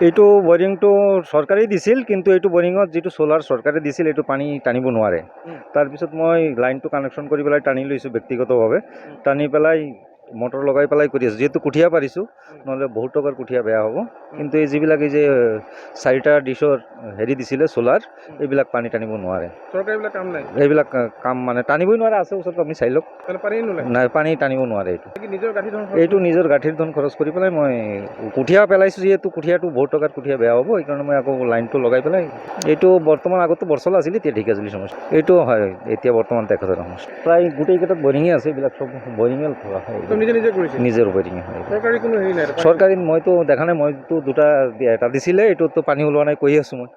এইটো বৰিংটো চৰকাৰে দিছিল, কিন্তু এইটো বৰিঙত যিটো চ'লাৰ চৰকাৰে দিছিল এইটো পানী টানিব নোৱাৰে। তাৰপিছত মই লাইনটো কানেকশ্যন কৰি পেলাই টানি লৈছোঁ ব্যক্তিগতভাৱে, টানি পেলাই মটৰ লগাই পেলাই কৰি আছোঁ। যিহেতু কঠীয়া পাৰিছোঁ, নহ'লে বহুত টকাৰ কঠীয়া বেয়া হ'ব। কিন্তু এই যিবিলাক এই যে 4টা ডিছৰ হেৰি দিছিলে চ'লাৰ, এইবিলাক পানী টানিব নোৱাৰে। চৰকাৰী এইবিলাক কাম নাই, এইবিলাক কাম মানে টানিবই নোৱাৰে। আছে ওচৰত, আপুনি চাই লওক। পানী নোলায়, নাই, পানী টানিব নোৱাৰে। নিজৰ গাঁঠি ধন এইটো নিজৰ গাঁঠিৰ ধন খৰচ কৰি পেলাই মই কঠীয়া পেলাইছোঁ। যিহেতু কঠীয়াটো বহুত টকাৰ কঠীয়া বেয়া হ'ব, সেইকাৰণে মই আকৌ লাইনটো লগাই পেলাই এইটো বৰ্তমান, আগতো বৰচলা আছিল, এতিয়া ঢেকীয়াজুলি সমষ্টি। এইটো হয় এতিয়া বৰ্তমান তেখেতৰ সমষ্টি। প্ৰায় গোটেইকেইটাত বৰিঙে আছে, এইবিলাক চব বৰিঙে থকা হয়। নিজে কৰিছে, নিজৰ বৰিঙে হয়। চৰকাৰী কোনো হেৰি নাই, চৰকাৰী মইতো দেখা নাই। মইতো এটা দিছিলে, এইটোতো পানী ওলোৱা নাই কৈ আছোঁ মই।